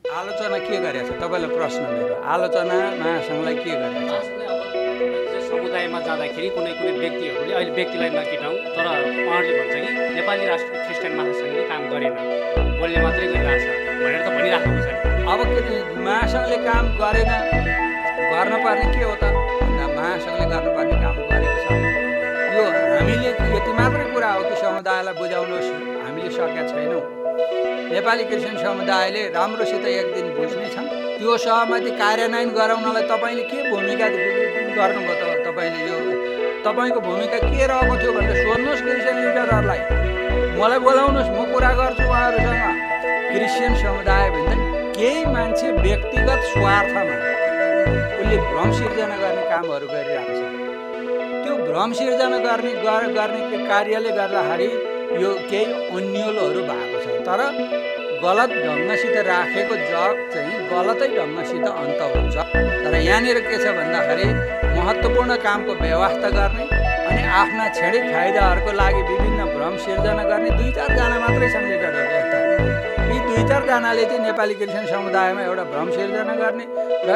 आलोचना के गरेछ तपाईँलाई प्रश्न मेरो आलोचना महासङ्घलाई के गरेछ समुदायमा जाँदाखेरि कुनै कुनै व्यक्तिहरूले अहिले व्यक्तिलाई नकेटाउँ तर उहाँहरूले भन्छ कि नेपाली राष्ट्रिय क्रिस्चियन महासङ्घले काम गरेन बोल्ने मात्रै गरिरहेछ भनेर त भनिराखेको छ। अब के महासङ्घले काम गरेन गर्नुपर्ने के हो त भन्दा महासङ्घले गर्नुपर्ने काम गरेको छ। यो हामीले यति मात्रै कुरा हो कि समुदायलाई बुझाउनुहोस् हामीले सकेका छैनौँ। नेपाली क्रिस्चियन समुदायले राम्रोसित एक दिन बुझ्नेछन्। त्यो सहमति कार्यान्वयन गराउनलाई तपाईँले के भूमिका गर्नुभयो त? तपाईँले यो तपाईँको भूमिका के रहेको थियो भनेर सोध्नुहोस् क्रिस्चियन लिडरहरूलाई। मलाई बोलाउनुहोस्, म कुरा गर्छु उहाँहरूसँग। क्रिस्चियन समुदाय भन्दा केही मान्छे व्यक्तिगत स्वार्थमा उसले भ्रम सिर्जना गर्ने कामहरू गरिरहेको छ। त्यो भ्रम सिर्जना गर्ने कार्यले गर्दाखेरि यो केही अन्यलहरू भएको छ। तर गलत ढङ्गसित राखेको जग चाहिँ गलतै ढङ्गसित अन्त हुन्छ। तर यहाँनिर के छ भन्दाखेरि महत्त्वपूर्ण कामको व्यवस्था गर्ने अनि आफ्ना छेडिक फाइदाहरूको लागि विभिन्न भ्रम सिर्जना गर्ने 2-4 जना मात्रै छन् लिडरहरू। यस्ता यी 2-4 जनाले चाहिँ नेपाली क्रिस्चियन समुदायमा एउटा भ्रम सिर्जना गर्ने र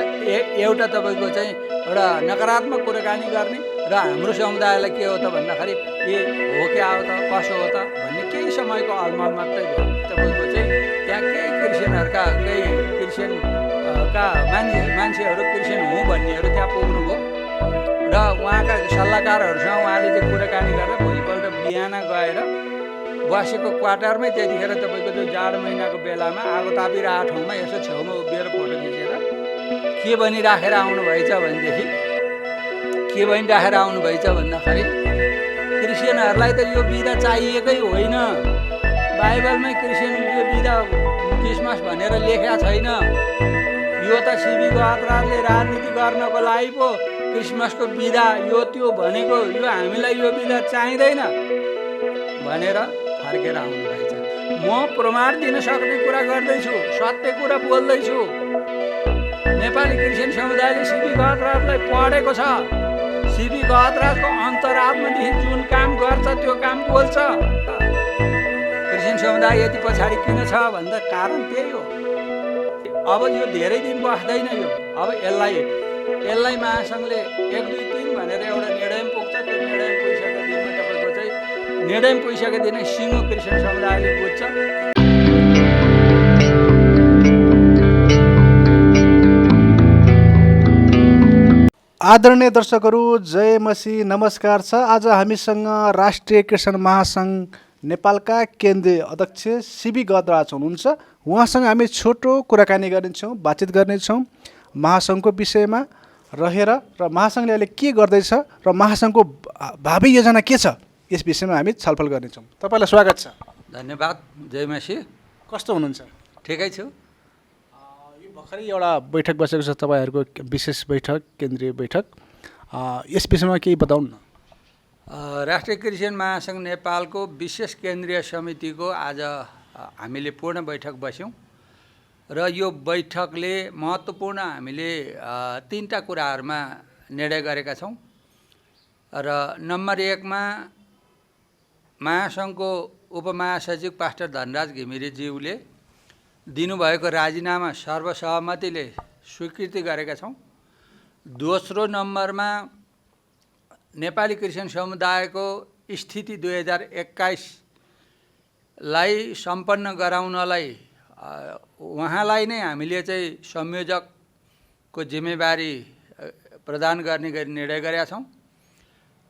एउटा तपाईँको चाहिँ एउटा नकारात्मक कुराकानी गर्ने र हाम्रो समुदायलाई के हो त भन्दाखेरि ए हो क्या हो त कसो हो त भन्ने केही समयको अलमल मात्रै भयो। तपाईँको चाहिँ त्यहाँ केही क्रिस्चियनहरूका केही क्रिस्चियनका मान्छेहरू क्रिस्चियन हुँ भन्नेहरू त्यहाँ पुग्नुभयो र उहाँका सल्लाहकारहरूसँग उहाँले चाहिँ कुराकानी गरेर भोलिपल्ट बिहान गएर बसेको क्वार्टरमै त्यतिखेर तपाईँको त्यो जाडो महिनाको बेलामा आगो तापिरहेको ठाउँमा यसो छेउमा उभिएर फोटो खिचेर के भनिराखेर आउनुभएछ भनेदेखि के भनिराखेर आउनुभएछ भन्दाखेरि क्रिस्चियनहरूलाई त यो बिदा चाहिएकै होइन। बाइबलमै क्रिस्चियन यो बिदा क्रिसमस भनेर लेखेका छैन। यो त सिबी गहतराजले राजनीति गर्नको लागि पो क्रिसमसको बिदा यो त्यो भनेको, यो हामीलाई यो बिदा चाहिँदैन भनेर फर्केर आउनुभएछ। म प्रमाण दिन सक्ने कुरा गर्दैछु, सत्य कुरा बोल्दैछु। नेपाली क्रिस्चियन समुदायले सिबी गहतराजलाई पढेको छ। सिबी गहतराजको अन्तरात्मादेखि जुन काम गर्छ त्यो काम बोल्छ। क्रिस्चियन समुदाय यति पछाडि किन छ भन्दा कारण त्यही हो। अब यो धेरै दिन बस्दैन। यो अब यसलाई महासङ्घले 1, 2, 3 भनेर एउटा निर्णय पुग्छ। त्यो निर्णय पुगिसकेको दिनमा तपाईँको चाहिँ निर्णय पुगिसकेको दिन सिङ्गो क्रिस्चियन समुदायले बुझ्छ। आदरणीय दर्शकहरू, जय मसी, नमस्कार छ। आज हामीसँग राष्ट्रिय क्रिस्चियन महासङ्घ नेपालका केन्द्रीय अध्यक्ष सिबी गहतराज हुनुहुन्छ। उहाँसँग हामी छोटो कुराकानी गर्नेछौँ, बातचित गर्नेछौँ महासङ्घको विषयमा रहेर र महासङ्घले अहिले के गर्दैछ र महासङ्घको भावी योजना के छ यस विषयमा हामी छलफल गर्नेछौँ। तपाईँलाई स्वागत छ। धन्यवाद। जय मसी। कस्तो हुनुहुन्छ? ठिकै छु। भर्खरै एउटा बैठक बसेको छ तपाईँहरूको विशेष बैठक, केन्द्रीय बैठक। यस विषयमा केही बताउनु न। राष्ट्रिय क्रिस्चियन महासङ्घ नेपालको विशेष केन्द्रीय समितिको आज हामीले पूर्ण बैठक बस्यौँ र यो बैठकले महत्त्वपूर्ण हामीले 3टा कुराहरूमा निर्णय गरेका छौँ। र नम्बर 1 मा महासङ्घको उपमहासचिव पास्टर धनराज घिमिरेज्यूले दिनुभएको राजीनामा सर्वसहमतिले स्वीकृति गरेका छौँ। दोस्रो नम्बरमा नेपाली क्रिस्चियन समुदायको स्थिति 2021 लाई सम्पन्न गराउनलाई उहाँलाई नै हामीले चाहिँ संयोजकको जिम्मेवारी प्रदान गर्ने गरी निर्णय गरेका छौँ।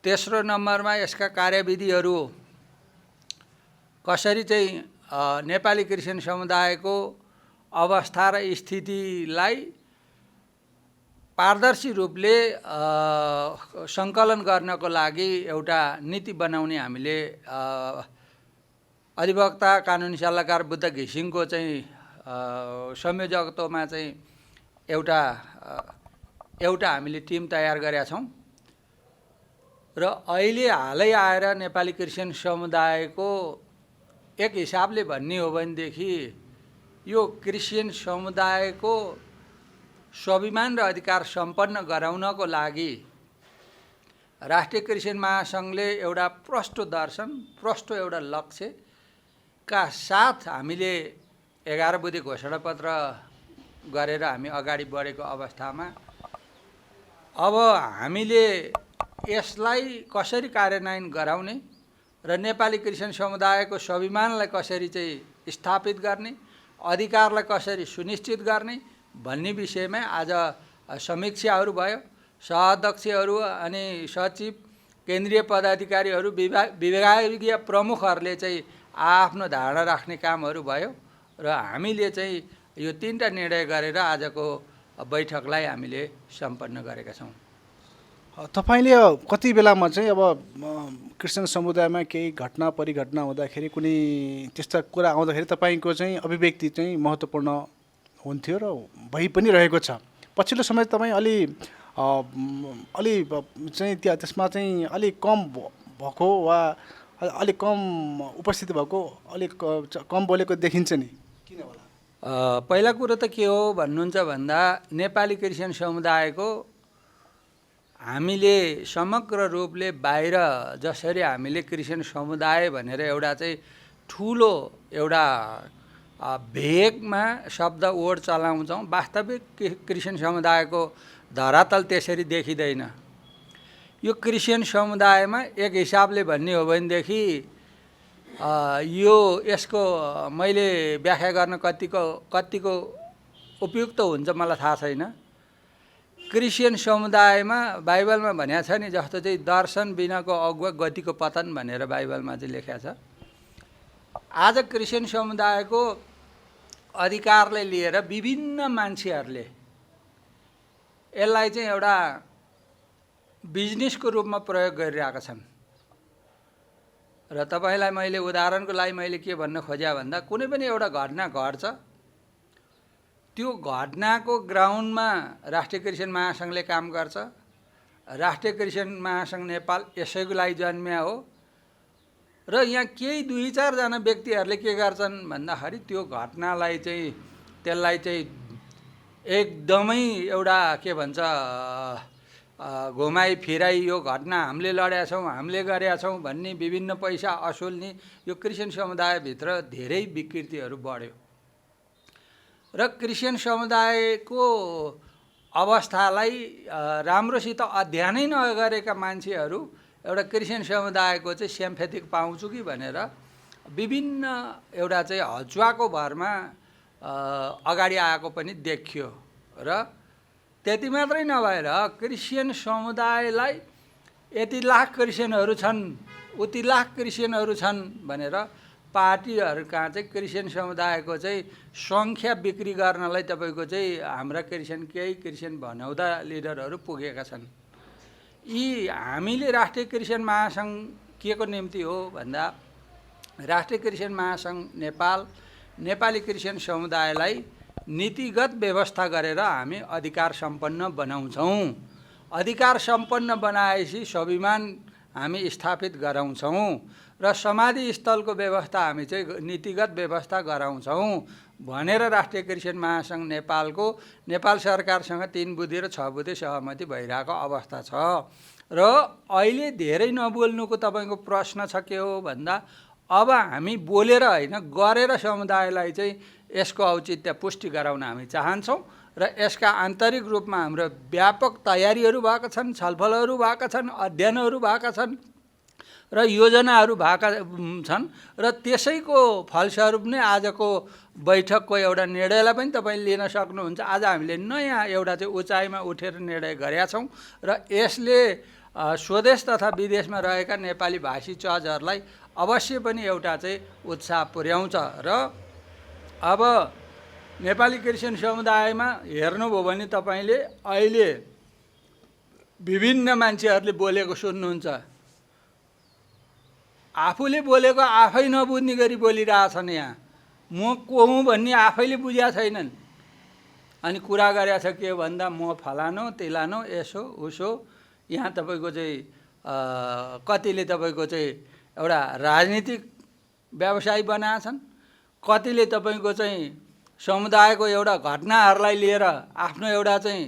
तेस्रो नम्बरमा यसका कार्यविधिहरू कसरी चाहिँ नेपाली क्रिस्चियन समुदायको अवस्था र स्थितिलाई पारदर्शी रूपले सङ्कलन गर्नको लागि एउटा नीति बनाउने हामीले अधिवक्ता कानुनी सल्लाहकार बुद्ध घिसिङको चाहिँ संयोजकत्वमा चाहिँ एउटा हामीले टिम तयार गरेका छौँ। र अहिले हालै आएर नेपाली क्रिस्चियन समुदायको एक हिसाबले भन्ने हो भनेदेखि यो क्रिस्चियन समुदायको स्वाभिमान र अधिकार सम्पन्न गराउनको लागि राष्ट्रिय क्रिस्चियन महासङ्घले एउटा प्रष्ट दर्शन, प्रष्ट एउटा लक्ष्यका साथ हामीले 11 बुँदे घोषणापत्र गरेर हामी अगाडि बढेको अवस्थामा अब हामीले यसलाई कसरी कार्यान्वयन गराउने र नेपाली क्रिस्चियन समुदायको स्वाभिमानलाई कसरी चाहिँ स्थापित गर्ने, अधिकारलाई कसरी सुनिश्चित गर्ने भन्ने विषयमा आज समीक्षाहरू भयो। सहअध्यक्षहरू अनि सचिव, केन्द्रीय पदाधिकारीहरू, विभागीय प्रमुखहरूले चाहिँ आफ्नो धारणा राख्ने कामहरू भयो र हामीले चाहिँ यो 3टा निर्णय गरेर आजको बैठकलाई हामीले सम्पन्न गरेका छौँ। तपाईँले कति बेलामा चाहिँ अब क्रिस्चियन समुदायमा केही घटना परिघटना हुँदाखेरि कुनै त्यस्ता कुरा आउँदाखेरि तपाईँको चाहिँ अभिव्यक्ति चाहिँ महत्त्वपूर्ण हुन्थ्यो र भइ पनि रहेको छ। पछिल्लो समय तपाईँ अलि चाहिँ त्यसमा चाहिँ अलिक कम भएको वा अलिक कम उपस्थिति भएको, अलिक कम बोलेको देखिन्छ नि, किन होला? पहिला कुरो त के हो भन्नुहुन्छ भन्दा नेपाली क्रिस्चियन समुदायको हामीले समग्र रूपले बाहिर जसरी हामीले क्रिस्चियन समुदाय भनेर एउटा चाहिँ ठुलो एउटा भेगमा शब्द वर्ड चलाउँछौँ, वास्तविक क्रिस्चियन समुदायको धरातल त्यसरी देखिँदैन। यो क्रिस्चियन समुदायमा एक हिसाबले भन्ने हो भनेदेखि यसको मैले व्याख्या गर्न कतिको उपयुक्त हुन्छ मलाई थाहा छैन। क्रिस्चियन समुदायमा बाइबलमा भनेको छ नि, जस्तो चाहिँ दर्शन बिनाको अगुवा गतिको पतन भनेर बाइबलमा चाहिँ लेखेको छ। आज क्रिस्चियन समुदायको अधिकारलाई लिएर विभिन्न मान्छेहरूले यसलाई चाहिँ एउटा बिजनेसको रूपमा प्रयोग गरिरहेका छन्। र तपाईँलाई मैले उदाहरणको लागि मैले के भन्न खोजेँ भन्दा कुनै पनि एउटा घटना घट्छ, त्यो घटनाको ग्राउन्डमा राष्ट्रिय क्रिस्चियन महासङ्घले काम गर्छ। राष्ट्रिय क्रिस्चियन महासङ्घ नेपाल यसैको लागि जन्मिया हो र यहाँ केही 2-4 जना व्यक्तिहरूले के गर्छन् भन्दाखेरि त्यो घटनालाई चाहिँ त्यसलाई चाहिँ एकदमै एउटा के भन्छ घुमाई फिराई यो घटना हामीले लडेका छौँ, हामीले गरेका छौँ भन्ने विभिन्न पैसा असुल्ने यो क्रिस्चियन समुदायभित्र धेरै विकृतिहरू बढ्यो र क्रिस्चियन समुदायको अवस्थालाई राम्रोसित अध्ययनै नगरेका मान्छेहरू एउटा क्रिस्चियन समुदायको चाहिँ सिम्पेथेटिक पाउँछु कि भनेर विभिन्न एउटा चाहिँ हचुवाको भरमा अगाडि आएको पनि देखियो। र त्यति मात्रै नभएर क्रिस्चियन समुदायलाई यति लाख क्रिस्चियनहरू छन्, उति लाख क्रिस्चियनहरू छन् भनेर पार्टीहरू कहाँ चाहिँ क्रिस्चियन समुदायको चाहिँ सङ्ख्या बिक्री गर्नलाई तपाईँको चाहिँ हाम्रा केही क्रिस्चियन भनाउँदा लिडरहरू पुगेका छन्। यी हामीले राष्ट्रिय क्रिस्चियन महासङ्घ के को निम्ति हो भन्दा राष्ट्रिय क्रिस्चियन महासङ्घ नेपाल नेपाली क्रिस्चियन समुदायलाई नीतिगत व्यवस्था गरेर हामी अधिकार सम्पन्न बनाउँछौँ। अधिकार सम्पन्न बनाएपछि स्वाभिमान हामी स्थापित गराउँछौँ र समाधि स्थलको व्यवस्था हामी चाहिँ नीतिगत व्यवस्था गराउँछौँ भनेर राष्ट्रिय क्रिस्चियन महासङ्घ नेपालको नेपाल सरकारसँग 3 बुँदे र 6 बुँदे सहमति भइरहेको अवस्था छ। र अहिले धेरै नबोल्नुको तपाईँको प्रश्न छ के हो भन्दा अब हामी बोलेर होइन गरेर समुदायलाई चाहिँ यसको औचित्य पुष्टि गराउन हामी चाहन्छौँ र यसका आन्तरिक रूपमा हाम्रो व्यापक तयारीहरू भएका छन्, छलफलहरू भएका छन्, अध्ययनहरू भएका छन् र योजनाहरू भएका छन् र त्यसैको फलस्वरूप नै आजको बैठकको एउटा निर्णयलाई पनि तपाईँले लिन सक्नुहुन्छ। आज हामीले नयाँ एउटा चाहिँ उचाइमा उठेर निर्णय गरेका छौँ र यसले स्वदेश तथा विदेशमा रहेका नेपाली भाषी चर्चहरूलाई अवश्य पनि एउटा चाहिँ उत्साह पुर्याउँछ। र अब नेपाली क्रिस्चियन समुदायमा हेर्नुभयो भने तपाईँले अहिले विभिन्न मान्छेहरूले बोलेको सुन्नुहुन्छ, आफूले बोलेको आफै नबुझ्ने गरी बोलिरहेछन्। यहाँ म को हुँ भन्ने आफैले बुझेका छैनन् अनि कुरा गरेका छ के भन्दा म फलानो तिलानो यसो उसो। यहाँ तपाईँको चाहिँ कतिले तपाईँको चाहिँ एउटा राजनीतिक व्यवसाय बनाएछन्, कतिले तपाईँको चाहिँ समुदायको एउटा घटनाहरूलाई लिएर आफ्नो एउटा चाहिँ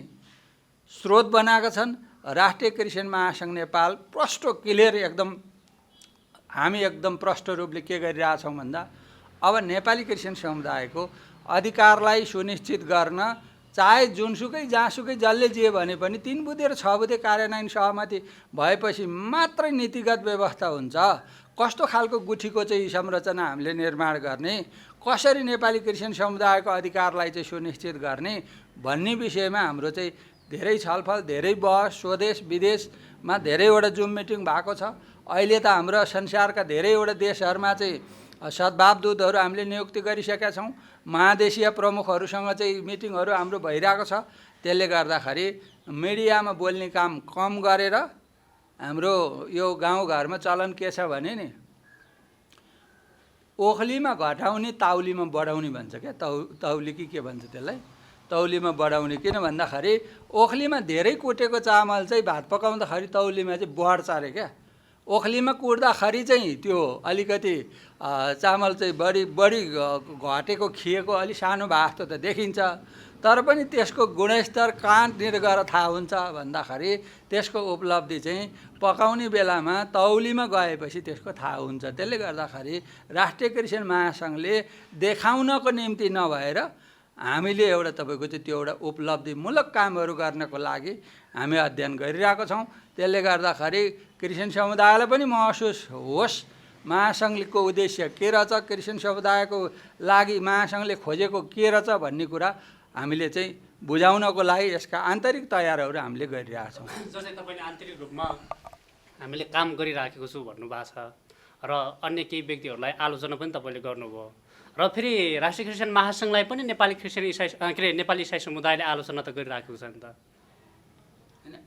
स्रोत बनाएका छन्। राष्ट्रिय क्रिस्चियन महासङ्घ नेपाल प्रष्ट क्लियर एकदम हामी एकदम प्रष्ट रूपले के गरिरहेछौँ भन्दा अब नेपाली क्रिस्चियन समुदायको अधिकारलाई सुनिश्चित गर्न चाहे जुनसुकै जहाँसुकै जसले जे भने पनि 3 बुँदे र 6 बुँदे कार्यान्वयन सहमति भएपछि मात्रै नीतिगत व्यवस्था हुन्छ। कस्तो खालको गुठीको चाहिँ संरचना हामीले निर्माण गर्ने, कसरी नेपाली क्रिस्चियन समुदायको अधिकारलाई चाहिँ सुनिश्चित गर्ने भन्ने विषयमा हाम्रो चाहिँ धेरै छलफल, धेरै बहस, स्वदेश विदेशमा धेरैवटा जुम मिटिङ भएको छ। अहिले त हाम्रो संसारका धेरैवटा देशहरूमा चाहिँ सद्भावदूतहरू हामीले नियुक्ति गरिसकेका छौँ। महादेशीय प्रमुखहरूसँग चाहिँ मिटिङहरू हाम्रो भइरहेको छ। त्यसले गर्दाखेरि मिडियामा बोल्ने काम कम गरेर हाम्रो यो गाउँघरमा चलन के छ भने नि, ओखलीमा घटाउने तौलीमा बढाउने भन्छ क्या। तौली के भन्छ त्यसलाई, तौलीमा बढाउने। किन भन्दाखेरि ओखलीमा धेरै कुटेको चामल चाहिँ भात पकाउँदाखेरि तौलीमा चाहिँ बढ्छ अरे क्या। ओखलीमा कुट्दाखेरि चाहिँ त्यो अलिकति चामल चाहिँ बढी घटेको खिएको अलि सानो भए जस्तो त देखिन्छ, तर पनि त्यसको गुणस्तर कहाँनिर गएर थाहा हुन्छ भन्दाखेरि त्यसको उपलब्धि चाहिँ पकाउने बेलामा तौलीमा गएपछि त्यसको थाहा हुन्छ। त्यसले गर्दाखेरि राष्ट्रिय क्रिस्चियन महासङ्घले देखाउनको निम्ति नभएर हामीले एउटा तपाईँको चाहिँ त्यो एउटा उपलब्धिमूलक कामहरू गर्नको लागि हामी अध्ययन गरिरहेको छौँ। त्यसले गर्दाखेरि क्रिस्चियन समुदायलाई पनि महसुस होस् महासङ्घको उद्देश्य के रहेछ, क्रिस्चियन समुदायको लागि महासङ्घले खोजेको के रहेछ भन्ने कुरा हामीले चाहिँ बुझाउनको लागि यसका आन्तरिक तयारीहरू हामीले गरिरहेका छौँ। जस्तै तपाईँले आन्तरिक रूपमा हामीले काम गरिराखेको छु भन्नुभएको छ र अन्य केही व्यक्तिहरूलाई आलोचना पनि तपाईँले गर्नुभयो र फेरि राष्ट्रिय क्रिस्चियन महासङ्घलाई पनि नेपाली क्रिस्चियन इसाई के अरे नेपाली इसाई समुदायले आलोचना त गरिराखेको छ नि त।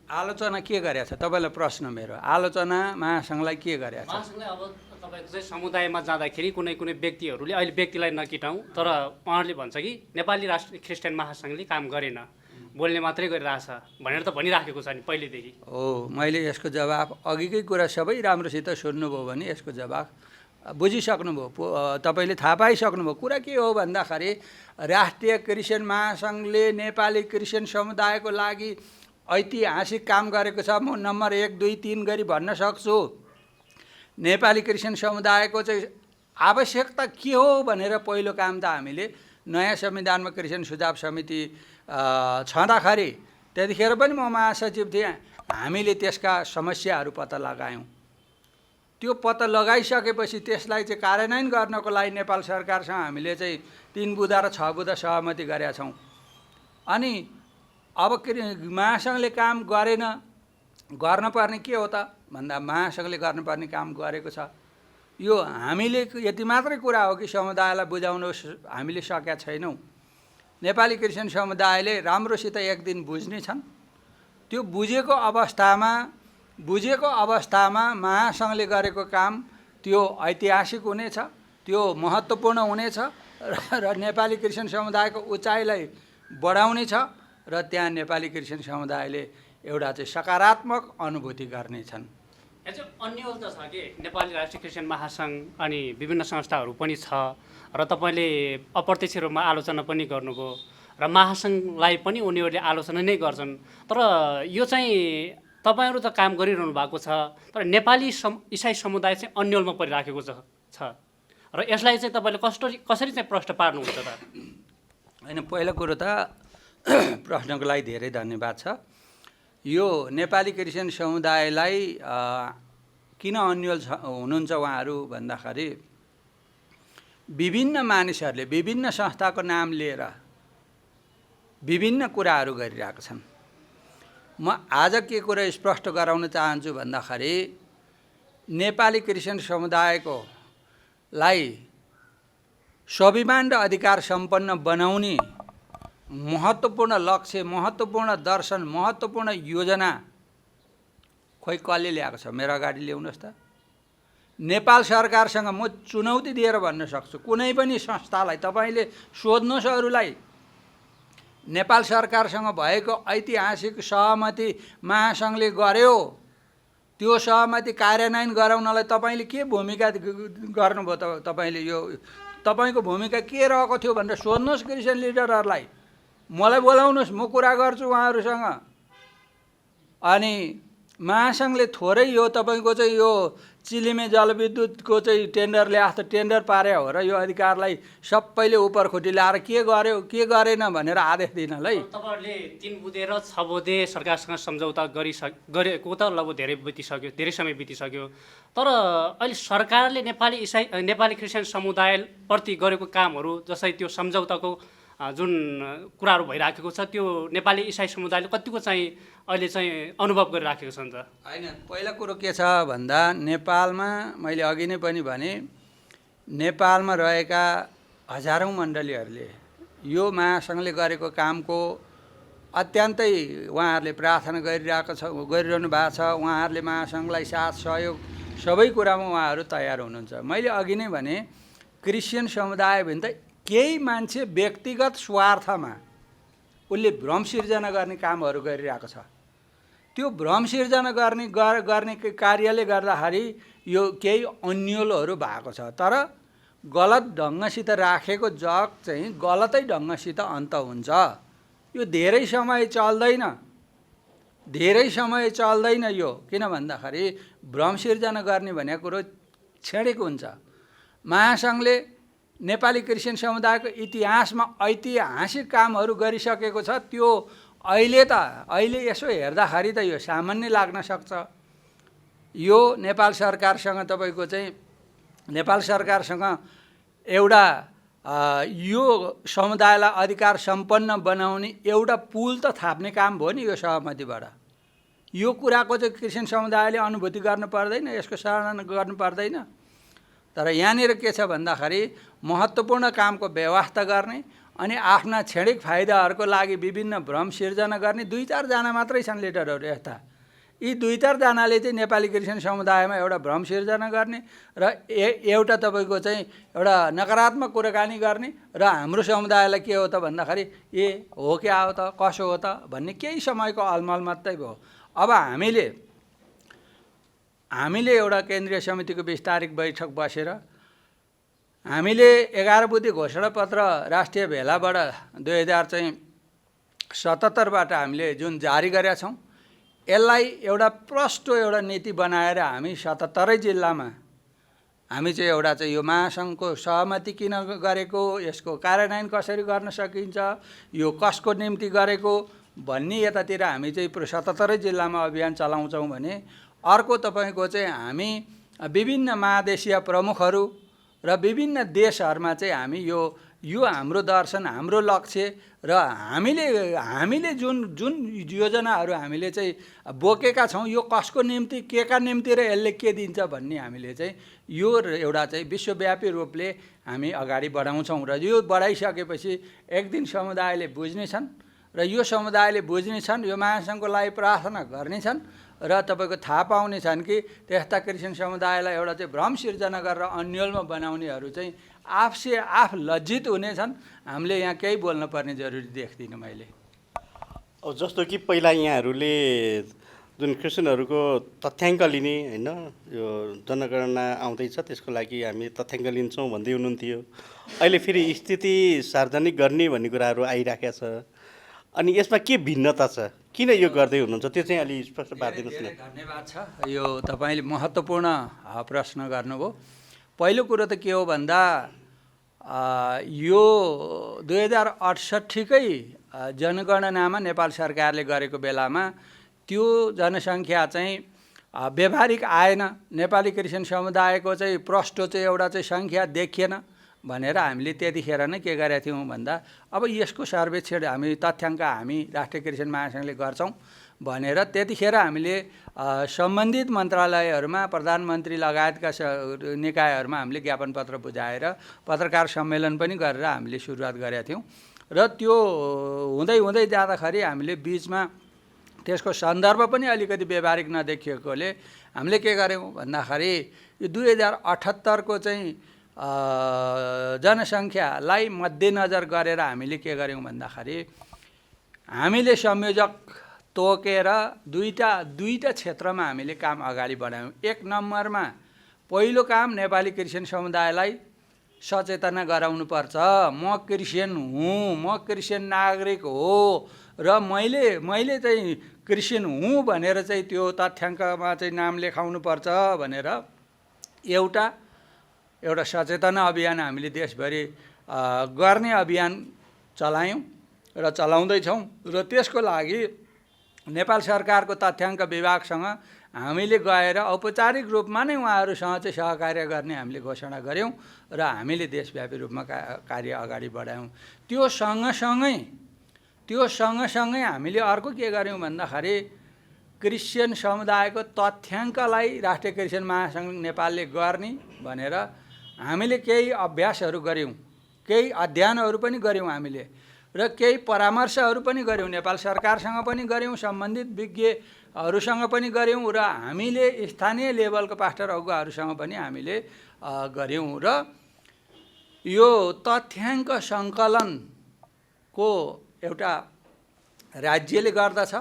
आलोचना के गरेको छ तपाईँलाई प्रश्न मेरो, आलोचना महासङ्घलाई के गरेको छ? महासङ्घलाई अब तपाईँको चाहिँ समुदायमा जाँदाखेरि कुनै व्यक्तिहरूले, अहिले व्यक्तिलाई नकिटाउँ, तर उहाँहरूले भन्छ कि नेपाली राष्ट्रिय क्रिस्चियन महासङ्घले काम गरेन, बोल्ने मात्रै गरिरहेछ भनेर त भनिराखेको छ नि पहिलेदेखि। हो, मैले यसको जवाब अघिकै कुरा सबै राम्रोसित सुन्नुभयो भने यसको जवाब बुझिसक्नुभयो, तपाईँले थाहा पाइसक्नुभयो। कुरा के हो भन्दाखेरि राष्ट्रिय क्रिस्चियन महासङ्घले नेपाली क्रिस्चियन समुदायको लागि ऐतिहासिक काम गरेको छ। म नम्बर 1, 2, 3 गरी भन्न सक्छु। नेपाली क्रिस्चियन समुदायको चाहिँ आवश्यकता के हो भनेर पहिलो काम त हामीले नयाँ संविधानमा क्रिस्चियन सुझाव समिति छँदाखेरि त्यतिखेर पनि म महासचिव थिएँ, हामीले त्यसका समस्याहरू पत्ता लगायौँ। त्यो पत्ता लगाइसकेपछि त्यसलाई चाहिँ कार्यान्वयन गर्नको लागि नेपाल सरकारसँग हामीले चाहिँ 3 बुँदा र 6 बुँदा सहमति गरेका छौँ। अनि अब महासङ्घले काम गरेन, गर्नुपर्ने के हो त भन्दा महासङ्घले गर्नुपर्ने काम गरेको छ। यो हामीले यति मात्रै कुरा हो कि समुदायलाई बुझाउन हामीले सकेका छैनौँ। नेपाली क्रिस्चियन समुदायले राम्रोसित एक दिन बुझ्ने छन्। त्यो बुझेको अवस्थामा महासङ्घले गरेको काम त्यो ऐतिहासिक हुनेछ, त्यो महत्त्वपूर्ण हुनेछ र नेपाली क्रिस्चियन समुदायको उचाइलाई बढाउनेछ र त्यहाँ नेपाली क्रिस्चियन समुदायले एउटा चाहिँ सकारात्मक अनुभूति गर्नेछन्। यहाँ चाहिँ अन्य त छ कि नेपाली राष्ट्रिय क्रिस्चियन महासङ्घ अनि विभिन्न संस्थाहरू पनि छ र तपाईँले अप्रत्यक्ष रूपमा आलोचना पनि गर्नुभयो र महासङ्घलाई पनि उनीहरूले आलोचना नै गर्छन्। तर यो चाहिँ तपाईँहरू त काम गरिरहनु भएको छ, तर नेपाली इसाई समुदाय चाहिँ अन्यलमा परिराखेको छ र यसलाई चाहिँ तपाईँले कसरी चाहिँ प्रश्न पार्नुहुन्छ त? होइन, पहिलो कुरो त प्रश्नको लागि धेरै धन्यवाद छ। यो नेपाली क्रिस्चियन समुदायलाई किन अन्यल हुनुहुन्छ उहाँहरू भन्दाखेरि विभिन्न मानिसहरूले विभिन्न संस्थाको नाम लिएर विभिन्न कुराहरू गरिरहेका छन्। म आज के कुरा स्पष्ट गराउन चाहन्छु भन्दाखेरि नेपाली क्रिस्चियन समुदायको लाई स्वाभिमान र अधिकार सम्पन्न बनाउने महत्त्वपूर्ण लक्ष्य, महत्त्वपूर्ण दर्शन, महत्त्वपूर्ण योजना खोइ कसले ल्याएको छ? मेरो अगाडि ल्याउनुहोस् त। नेपाल सरकारसँग म चुनौती दिएर भन्न सक्छु, कुनै पनि संस्थालाई तपाईँले सोध्नुहोस् अरूलाई, नेपाल सरकारसँग भएको ऐतिहासिक सहमति महासङ्घले गर्यो, त्यो सहमति कार्यान्वयन गराउनलाई तपाईँले के भूमिका गर्नुभयो त? तपाईँले यो तपाईँको भूमिका के रहेको थियो भनेर सोध्नुहोस् क्रिस्चियन लिडरहरूलाई। मलाई बोलाउनुहोस्, म कुरा गर्छु उहाँहरूसँग। अनि महासङ्घले थोरै यो तपाईँको चाहिँ यो चिलिमे जलविद्युतको चाहिँ टेन्डर ल्याएको टेन्डर पारे हो र यो अधिकारलाई सबैले उपरखुट्टी ल्याएर के गर्यो के गरेन भनेर आदेश दिनलाई। तपाईँहरूले 3 बुँदे र 6 बुँदे सरकारसँग सम्झौता गरेको त लगभग धेरै समय बितिसक्यो। तर अहिले सरकारले नेपाली क्रिस्चियन समुदायप्रति गरेको कामहरू जस्तै त्यो सम्झौताको जुन कुराहरू भइराखेको छ त्यो नेपाली इसाई समुदायले कतिको चाहिँ अहिले चाहिँ अनुभव गरिराखेको छ नि त? होइन, पहिला कुरो के छ भन्दा नेपालमा मैले अघि नै पनि भने नेपालमा रहेका हजारौँ मण्डलीहरूले यो महासङ्घले गरेको कामको अत्यन्तै उहाँहरूले प्रार्थना गरिरहनु भएको छ। उहाँहरूले महासङ्घलाई साथ सहयोग सबै कुरामा उहाँहरू तयार हुनुहुन्छ। मैले अघि नै भने क्रिस्चियन समुदाय भने त केही मान्छे व्यक्तिगत स्वार्थमा उसले भ्रम सिर्जना गर्ने कामहरू गरिरहेको छ। त्यो भ्रम सिर्जना गर्ने कार्यले गर्दाखेरि यो केही अन्यलहरू भएको छ। तर गलत ढङ्गसित राखेको जग चाहिँ गलतै ढङ्गसित अन्त हुन्छ। यो धेरै समय चल्दैन यो, किन भन्दाखेरि भ्रम सिर्जना गर्ने भनेको कुरो छेडेको हुन्छ। महासङ्घले नेपाली क्रिस्चियन समुदायको इतिहासमा ऐतिहासिक कामहरू गरिसकेको छ। त्यो अहिले यसो हेर्दाखेरि त यो सामान्य लाग्न सक्छ। यो नेपाल सरकारसँग एउटा यो समुदायलाई अधिकार सम्पन्न बनाउने एउटा पुल त थाप्ने काम भयो नि यो सहमतिबाट। यो कुराको चाहिँ क्रिस्चियन समुदायले अनुभूति गर्नु पर्दैन, यसको सराहना गर्नु पर्दैन। तर यहाँनिर के छ भन्दाखेरि महत्त्वपूर्ण कामको व्यवस्था गर्ने अनि आफ्ना क्षणिक फाइदाहरूको लागि विभिन्न भ्रम सिर्जना गर्ने 2-4 जना मात्रै छन् लिडरहरू यस्ता। यी 2-4 जनाले चाहिँ नेपाली क्रिस्चियन समुदायमा एउटा भ्रम सिर्जना गर्ने र एउटा तपाईँको चाहिँ एउटा नकारात्मक कुराकानी गर्ने र हाम्रो समुदायलाई के हो त भन्दाखेरि हो क्या हो त कसो हो त भन्ने केही समयको अलमल मात्रै भयो। अब हामीले एउटा केन्द्रीय समितिको 20 तारिक बैठक बसेर हामीले 11 बुँदे घोषणापत्र राष्ट्रिय भेलाबाट 2077बाट हामीले जुन जारी गरेका छौँ, यसलाई एउटा प्रष्ट एउटा नीति बनाएर हामी 77 जिल्लामा हामी चाहिँ एउटा चाहिँ यो महासङ्घको सहमति किन गरेको, यसको कार्यान्वयन कसरी गर्न सकिन्छ, यो कसको निम्ति गरेको भन्ने यतातिर हामी चाहिँ 77 जिल्लामा अभियान चलाउँछौँ भने अर्को तपाईँको चाहिँ हामी विभिन्न महादेशीय प्रमुखहरू र विभिन्न देशहरूमा चाहिँ हामी यो हाम्रो दर्शन, हाम्रो लक्ष्य र हामीले जुन योजनाहरू हामीले चाहिँ बोकेका छौँ यो कसको निम्ति केका निम्ति र यसले के दिन्छ भन्ने हामीले चाहिँ यो एउटा चाहिँ विश्वव्यापी रूपले हामी अगाडि बढाउँछौँ। र यो बढाइसकेपछि एक दिन समुदायले बुझ्नेछन् र यो समुदायले बुझ्नेछन्, यो महासङ्घको लागि प्रार्थना गर्नेछन् र तपाईँको थाहा पाउनेछन् कि त्यस्ता क्रिस्चियन समुदायलाई एउटा चाहिँ भ्रम सिर्जना गरेर अन्यलमा बनाउनेहरू चाहिँ आफ लज्जित हुनेछन्। हामीले यहाँ केही बोल्न पर्ने जरुरी देख्दिनँ मैले। अब जस्तो कि पहिला यहाँहरूले जुन क्रिस्चियनहरूको तथ्याङ्क लिने होइन, यो जनगणना आउँदैछ त्यसको लागि हामी तथ्याङ्क लिन्छौँ भन्दै हुनुहुन्थ्यो। अहिले फेरि स्थिति सार्वजनिक गर्ने भन्ने कुराहरू आइराखेको छ। अनि यसमा के भिन्नता छ, किन यो गर्दै हुनुहुन्छ, त्यो चाहिँ अलि स्पष्ट पारिदिनुहोस् न। धन्यवाद छ, यो तपाईँले महत्त्वपूर्ण प्रश्न गर्नुभयो। पहिलो कुरो त के हो भन्दा यो 2068कै जनगणनामा नेपाल सरकारले गरेको बेलामा त्यो जनसङ्ख्या चाहिँ व्यावहारिक आएन, नेपाली क्रिस्चियन समुदायको चाहिँ प्रष्ट चाहिँ एउटा चाहिँ सङ्ख्या देखिएन भनेर हामीले त्यतिखेर नै के गरेका थियौँ भन्दा अब यसको सर्वेक्षण हामी तथ्याङ्क हामी राष्ट्रिय क्रिस्चियन महासङ्घले गर्छौँ भनेर त्यतिखेर हामीले सम्बन्धित मन्त्रालयहरूमा प्रधानमन्त्री लगायतका निकायहरूमा हामीले ज्ञापन पत्र बुझाएर पत्रकार सम्मेलन पनि गरेर हामीले सुरुवात गरेका थियौँ। र त्यो हुँदै जाँदाखेरि हामीले बिचमा त्यसको सन्दर्भ पनि अलिकति व्यावहारिक नदेखिएकोले हामीले के गर्यौँ भन्दाखेरि यो 2078को चाहिँ जनसङ्ख्यालाई मध्यनजर गरेर हामीले के गर्यौँ भन्दाखेरि हामीले संयोजक तोकेर दुईटा क्षेत्रमा हामीले काम अगाडि बढायौँ। 1 नम्बरमा पहिलो काम नेपाली क्रिस्चियन समुदायलाई सचेतना गराउनुपर्छ। म क्रिस्चियन हुँ, म क्रिस्चियन नागरिक हो र मैले चाहिँ क्रिस्चियन हुँ भनेर चाहिँ त्यो तथ्याङ्कमा चाहिँ नाम लेखाउनुपर्छ भनेर एउटा सचेतना अभियान हामीले देशभरि गर्ने अभियान चलायौँ र चलाउँदैछौँ र त्यसको लागि नेपाल सरकारको तथ्याङ्क विभागसँग हामीले गएर औपचारिक रूपमा नै उहाँहरूसँग चाहिँ सहकार्य गर्ने हामीले घोषणा गऱ्यौँ र हामीले देशव्यापी रूपमा कार्य अगाडि बढायौँ। त्यो सँगसँगै हामीले अर्को के गऱ्यौँ भन्दाखेरि क्रिस्चियन समुदायको तथ्याङ्कलाई राष्ट्रिय क्रिस्चियन महासङ्घ नेपालले गर्ने भनेर हामीले केही अभ्यासहरू गऱ्यौँ, केही अध्ययनहरू पनि गऱ्यौँ हामीले र केही परामर्शहरू पनि गऱ्यौँ, नेपाल सरकारसँग पनि गऱ्यौँ, सम्बन्धित विज्ञहरूसँग पनि गऱ्यौँ र हामीले स्थानीय लेभलको पास्टर अगुवाहरूसँग पनि हामीले गऱ्यौँ र यो तथ्याङ्क सङ्कलनको एउटा राज्यले गर्दछ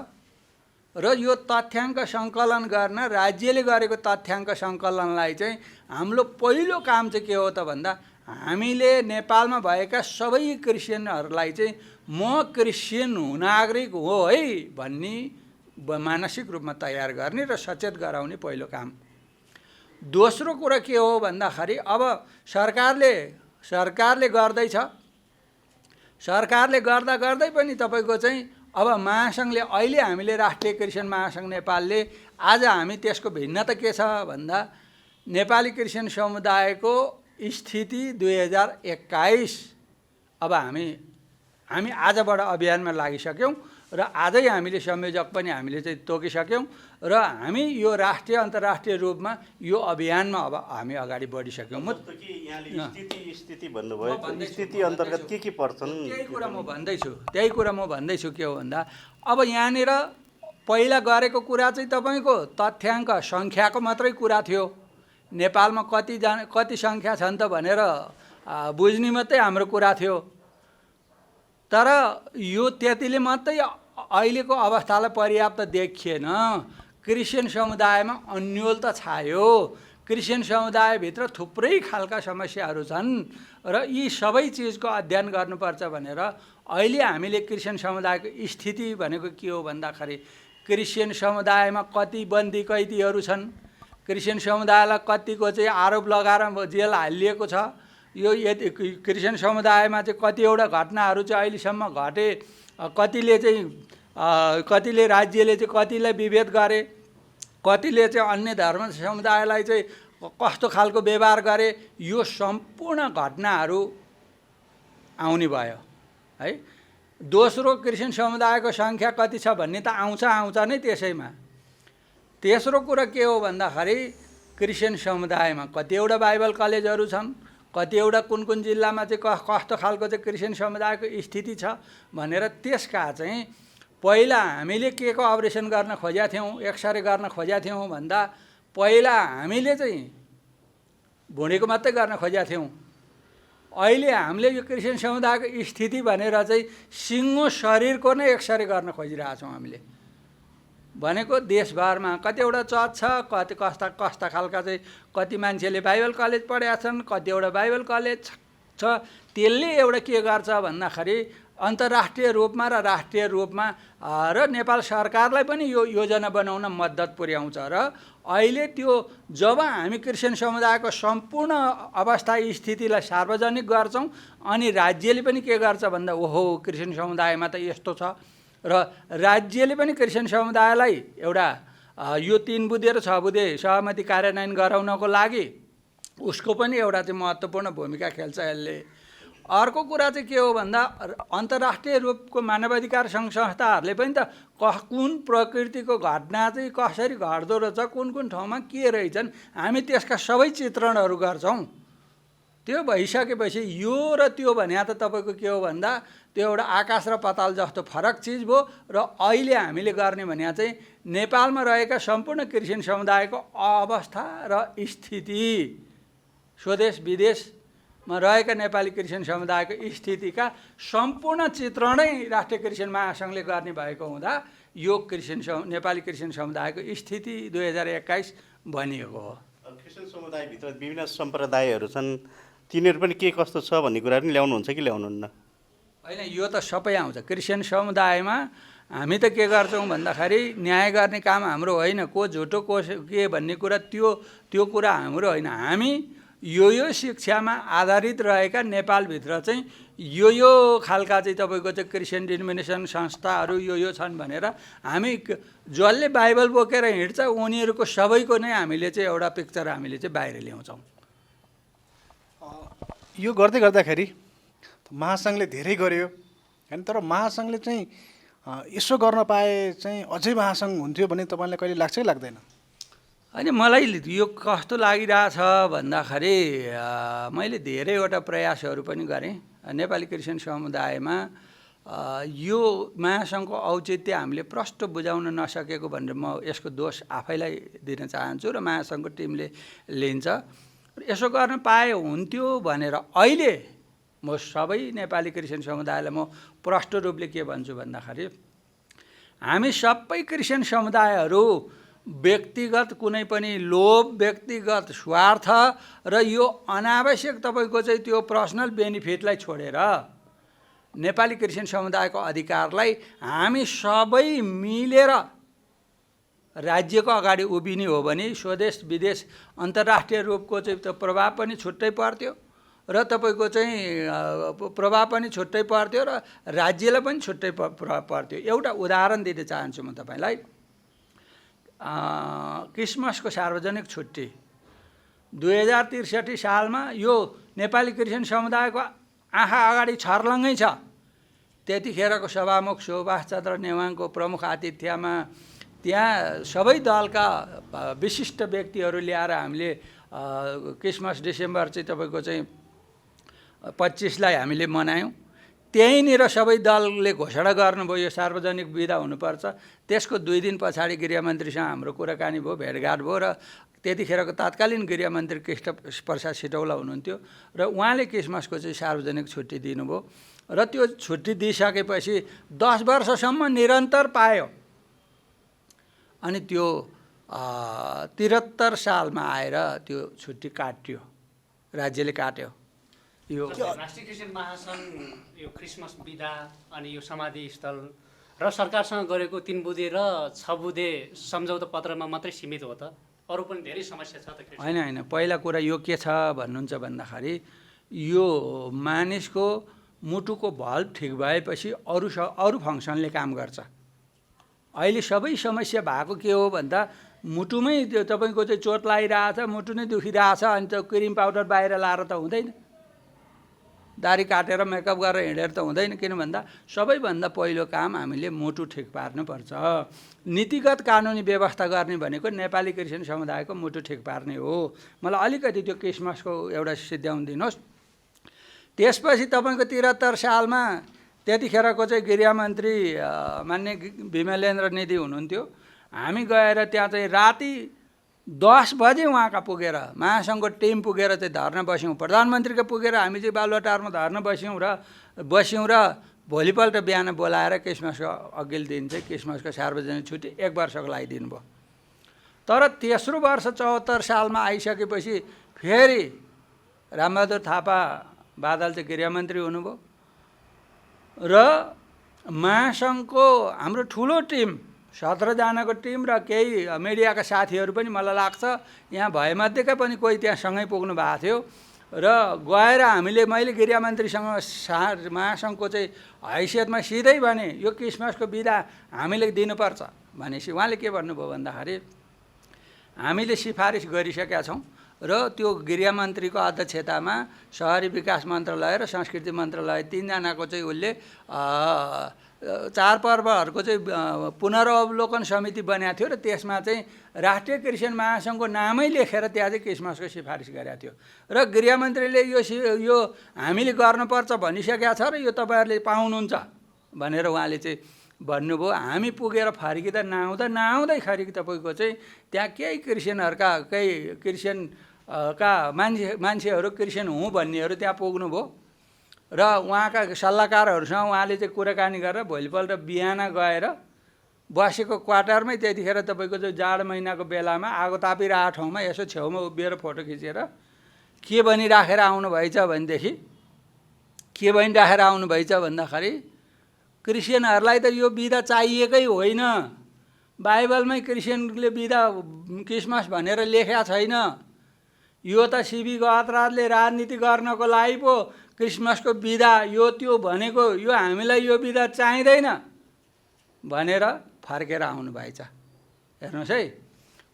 र यो तथ्याङ्क सङ्कलन गर्न राज्यले गरेको तथ्याङ्क सङ्कलनलाई चाहिँ हाम्रो पहिलो काम चाहिँ के हो त भन्दा हामीले नेपालमा भएका सबै क्रिस्चियनहरूलाई चाहिँ म क्रिस्चियन नागरिक हो है भन्ने मानसिक रूपमा तयार गर्ने र सचेत गराउने पहिलो काम। दोस्रो कुरा के हो भन्दाखेरि अब सरकारले गर्दैछ, सरकारले गर्दै पनि तपाईँको चाहिँ अब महासङ्घले अहिले हामीले राष्ट्रिय क्रिस्चियन महासङ्घ नेपालले आज हामी त्यसको भिन्नता के छ भन्दा नेपाली क्रिस्चियन समुदायको स्थिति 2021 अब हामी आजबाट अभियानमा लागिसक्यौँ र आजै हामीले संयोजक पनि हामीले चाहिँ तोकिसक्यौँ र हामी यो राष्ट्रिय अन्तर्राष्ट्रिय रूपमा यो अभियानमा अब हामी अगाडि बढिसक्यौँ। स्थिति भन्नुभयो, स्थिति अन्तर्गत के पर्छन् त्यही कुरा म भन्दैछु के हो भन्दा अब यहाँनिर पहिला गरेको कुरा चाहिँ तपाईँको तथ्याङ्क सङ्ख्याको मात्रै कुरा थियो, नेपालमा कति सङ्ख्या छन् त भनेर बुझ्ने मात्रै हाम्रो कुरा थियो। तर यो त्यतिले मात्रै अहिलेको अवस्थालाई पर्याप्त देखिएन। क्रिस्चियन समुदायमा अन्योलता छायो, क्रिस्चियन समुदायभित्र थुप्रै खालका समस्याहरू छन् र यी सबै चिजको अध्ययन गर्नुपर्छ भनेर अहिले हामीले क्रिस्चियन समुदायको स्थिति भनेको के हो भन्दाखेरि क्रिस्चियन समुदायमा कति बन्दी कैदीहरू छन्, क्रिस्चियन समुदायलाई कतिको चाहिँ आरोप लगाएर जेल हालिएको छ, यो क्रिस्चियन समुदायमा चाहिँ कतिवटा घटनाहरू चाहिँ अहिलेसम्म घटे, कतिले राज्यले चाहिँ कतिलाई विभेद गरे, कतिले चाहिँ अन्य धर्म समुदायलाई चाहिँ कस्तो खालको व्यवहार गरे, यो सम्पूर्ण घटनाहरू आउने भयो है। दोस्रो क्रिस्चियन समुदायको सङ्ख्या कति छ भन्ने त आउँछ नै त्यसैमा। तेस्रो कुरा के हो भन्दाखेरि क्रिस्चियन समुदायमा कतिवटा बाइबल कलेजहरू छन्, कतिवटा कुन जिल्लामा चाहिँ कस्तो खालको चाहिँ क्रिस्चियन समुदायको स्थिति छ भनेर त्यसका चाहिँ पहिला हामीले के को अपरेसन गर्न खोजेका थियौँ, एक्सरे गर्न खोजेका थियौँ भन्दा पहिला हामीले चाहिँ भुँडीको मात्रै गर्न खोजेका थियौँ। अहिले हामीले यो क्रिस्चियन समुदायको स्थिति भनेर चाहिँ सिङ्गो शरीरको नै एक्सरे गर्न खोजिरहेछौँ हामीले। भनेको देशभरमा कतिवटा चर्च छ, कस्ता खालका चाहिँ कति मान्छेले बाइबल कलेज पढेका छन्, कतिवटा बाइबल कलेज छ, त्यसले एउटा के गर्छ भन्दाखेरि अन्तर्राष्ट्रिय रूपमा र राष्ट्रिय रूपमा र नेपाल सरकारलाई पनि यो योजना बनाउन मद्दत पुर्याउँछ र अहिले त्यो जब हामी क्रिस्चियन समुदायको सम्पूर्ण अवस्था स्थितिलाई सार्वजनिक गर्छौँ अनि राज्यले पनि के गर्छ भन्दा ओहो क्रिस्चियन समुदायमा त यस्तो छ र राज्यले पनि क्रिस्चियन समुदायलाई एउटा यो 3 बुँदे र 6 बुँदे सहमति कार्यान्वयन गराउनको लागि उसको पनि एउटा चाहिँ महत्त्वपूर्ण भूमिका खेल्छ यसले। अर्को कुरा चाहिँ के हो भन्दा अन्तर्राष्ट्रिय रूपको मानवाधिकार सङ्घ संस्थाहरूले पनि त कुन प्रकृतिको घटना चाहिँ कसरी घट्दो रहेछ, कुन ठाउँमा के रहेछन्, हामी त्यसका सबै चित्रणहरू गर्छौँ। त्यो भइसकेपछि यो र त्यो भने त तपाईँको के हो भन्दा त्यो एउटा आकाश र पाताल जस्तो फरक चिज भयो र अहिले हामीले गर्ने भने चाहिँ नेपालमा रहेका सम्पूर्ण क्रिस्चियन समुदायको अवस्था र स्थिति, स्वदेश विदेशमा रहेका नेपाली क्रिस्चियन समुदायको स्थितिका सम्पूर्ण चित्रणै राष्ट्रिय क्रिस्चियन महासङ्घले गर्ने भएको हुँदा यो नेपाली क्रिस्चियन समुदायको स्थिति 2021 भनिएको हो। क्रिस्चियन समुदायभित्र विभिन्न सम्प्रदायहरू छन्, तिनीहरू पनि के कस्तो छ भन्ने कुरा पनि ल्याउनुहुन्छ कि ल्याउनुहुन्न? होइन, यो त सबै आउँछ। क्रिस्चियन समुदायमा हामी त के गर्छौँ भन्दाखेरि न्याय गर्ने काम हाम्रो होइन, को झुटो को के भन्ने कुरा त्यो कुरा हाम्रो होइन। हामी यो शिक्षामा आधारित रहेका नेपालभित्र चाहिँ यो खालका चाहिँ तपाईँको चाहिँ क्रिस्चियन डिनोमिनेसन संस्थाहरू यो छन् भनेर हामी जसले बाइबल बोकेर हिँड्छ उनीहरूको सबैको नै हामीले चाहिँ एउटा पिक्चर हामीले चाहिँ बाहिर ल्याउँछौँ। यो गर्दै गर्दाखेरि महासङ्घले धेरै गर्यो होइन, तर महासङ्घले चाहिँ यसो गर्न पाए चाहिँ अझै महासङ्घ हुन्थ्यो भन्ने तपाईँलाई कहिले लाग्छ कि लाग्दैन? अनि मलाई यो कस्तो लागिरहेछ भन्दाखेरि मैले धेरैवटा प्रयासहरू पनि गरेँ नेपाली क्रिस्चियन समुदायमा यो महासङ्घको औचित्य हामीले प्रष्ट बुझाउन नसकेको भनेर म यसको दोष आफैलाई दिन चाहन्छु र महासङ्घको टिमले लिन्छ। यसो गर्न पाए हुन्थ्यो भनेर अहिले म सबै नेपाली क्रिस्चियन समुदायलाई म प्रष्ट रूपले के भन्छु भन्दाखेरि हामी सबै क्रिस्चियन समुदायहरू व्यक्तिगत कुनै पनि लोभ, व्यक्तिगत स्वार्थ र यो अनावश्यक तपाईँको चाहिँ त्यो पर्सनल बेनिफिटलाई छोडेर नेपाली क्रिस्चियन समुदायको अधिकारलाई हामी सबै मिलेर राज्यको अगाडि उभिने हो भने स्वदेश विदेश अन्तर्राष्ट्रिय रूपको चाहिँ त्यो प्रभाव पनि छुट्टै पर्थ्यो र तपाईँको चाहिँ प्रभाव पनि छुट्टै पर्थ्यो र राज्यलाई पनि छुट्टै पर्थ्यो। एउटा उदाहरण दिन चाहन्छु म तपाईँलाई। क्रिसमसको सार्वजनिक छुट्टी 2063 सालमा यो नेपाली क्रिस्चियन समुदायको आँखा अगाडि छर्लङ्गै छ। त्यतिखेरको सभामुख सुभाषचन्द्र नेवाङको प्रमुख आतिथ्यमा त्यहाँ सबै दलका विशिष्ट व्यक्तिहरू ल्याएर हामीले क्रिसमस डिसेम्बर चाहिँ तपाईँको चाहिँ 25लाई हामीले मनायौँ। त्यहीँनिर सबै दलले घोषणा गर्नुभयो यो सार्वजनिक बिदा हुनुपर्छ। त्यसको 2 दिन पछाडि गृहमन्त्रीसँग हाम्रो कुराकानी भयो, भेटघाट भयो र त्यतिखेरको तत्कालीन गृहमन्त्री कृष्ण प्रसाद सिटौला हुनुहुन्थ्यो र उहाँले क्रिसमसको चाहिँ सार्वजनिक छुट्टी दिनुभयो र त्यो छुट्टी दिइसकेपछि 10 वर्षसम्म निरन्तर पायो। अनि त्यो 73 सालमा आएर त्यो छुट्टी काट्यो, राज्यले काट्यो। यो राष्ट्रिय क्रिस्चियन महासङ्घ यो क्रिसमस बिदा अनि यो समाधि स्थल र सरकारसँग गरेको 3 बुँदे र 6 बुँदे सम्झौता पत्रमा मात्रै सीमित हो त? अरू पनि धेरै समस्या छ त? होइन, पहिला कुरा यो के छ भन्नुहुन्छ भन्दाखेरि यो मानिसको मुटुको भल्भ ठिक भएपछि अरू फङ्सनले काम गर्छ। अहिले सबै समस्या भएको के हो भन्दा मुटुमै त्यो तपाईँको चाहिँ चोट लागिरहेछ, मुटु नै दुखिरहेछ, अनि त्यो क्रिम पाउडर बाहिर लाएर त हुँदैन, दारी काटेर मेकअप गरेर हिँडेर त हुँदैन। किन भन्दा सबैभन्दा पहिलो काम हामीले मुटु ठिक पार्नुपर्छ। नीतिगत कानुनी व्यवस्था गर्ने भनेको नेपाली क्रिस्चियन समुदायको मुटु ठिक पार्ने हो। मलाई अलिकति त्यो क्रिसमसको एउटा सिद्ध्याउन दिनुहोस्। त्यसपछि तपाईँको 73 सालमा त्यतिखेरको चाहिँ गृहमन्त्री मान्य विमलेन्द्र निधि हुनुहुन्थ्यो। हामी गएर त्यहाँ चाहिँ राति 10 बजे उहाँका पुगेर महासङ्घको टिम पुगेर चाहिँ धर्ना बस्यौँ। प्रधानमन्त्रीको पुगेर हामी चाहिँ बालुवाटारमा धर्ना बस्यौँ र भोलिपल्ट बिहान बोलाएर क्रिसमसको अघिल्लो दिन चाहिँ क्रिसमसको सार्वजनिक छुट्टी 1 वर्षको लागि दिनुभयो। तर तेस्रो वर्ष 74 सालमा आइसकेपछि फेरि रामबहादुर थापा बादल चाहिँ गृहमन्त्री हुनुभयो र महासङ्घको हाम्रो ठुलो टिम 17 जनाको टिम र केही मिडियाका साथीहरू पनि मलाई लाग्छ यहाँ भएमध्येका पनि कोही त्यहाँ सँगै पुग्नु भएको थियो र गएर मैले गृहमन्त्रीसँग महासङ्घको चाहिँ हैसियतमा सिधै भने यो क्रिसमसको बिदा हामीले दिनुपर्छ भनेपछि उहाँले के भन्नुभयो भन्दाखेरि हामीले सिफारिस गरिसकेका छौँ र त्यो गृहमन्त्रीको अध्यक्षतामा शहरी विकास मन्त्रालय र संस्कृति मन्त्रालय 3 जनाको चाहिँ उसले चाडपर्वहरूको चाहिँ पुनरावलोकन समिति बनाएको थियो र त्यसमा चाहिँ राष्ट्रिय क्रिस्चियन महासङ्घको नामै लेखेर त्यहाँ चाहिँ क्रिसमसको सिफारिस गरेको थियो र गृहमन्त्रीले यो हामीले गर्नुपर्छ भनिसकेका छ र यो तपाईँहरूले पाउनुहुन्छ भनेर उहाँले चाहिँ भन्नुभयो। हामी पुगेर फर्किँदा नआउँदैखेरि तपाईँको चाहिँ त्यहाँ केही क्रिस्चियनहरूका केही क्रिस्चियनका मान्छेहरू क्रिस्चियन हुँ भन्नेहरू त्यहाँ पुग्नुभयो र उहाँका सल्लाहकारहरूसँग उहाँले चाहिँ कुराकानी गरेर भोलिपल्ट बिहान गएर बसेको क्वार्टरमै त्यतिखेर तपाईँको चाहिँ जाडो महिनाको बेलामा आगो तापिरहेको ठाउँमा यसो छेउमा उभिएर फोटो खिचेर के भनिराखेर आउनुभएछ भनेदेखि के भनिराखेर आउनुभएछ भन्दाखेरि क्रिस्चियनहरूलाई त यो बिदा चाहिएकै होइन। बाइबलमै क्रिस्चियनले बिदा क्रिसमस भनेर लेखेको छैन। यो त सिबी गहतराजले राजनीति गर्नको लागि पो क्रिसमसको बिदा यो त्यो भनेको, यो हामीलाई यो बिदा चाहिँदैन भनेर फर्केर आउनु भएछ। हेर्नुहोस् है,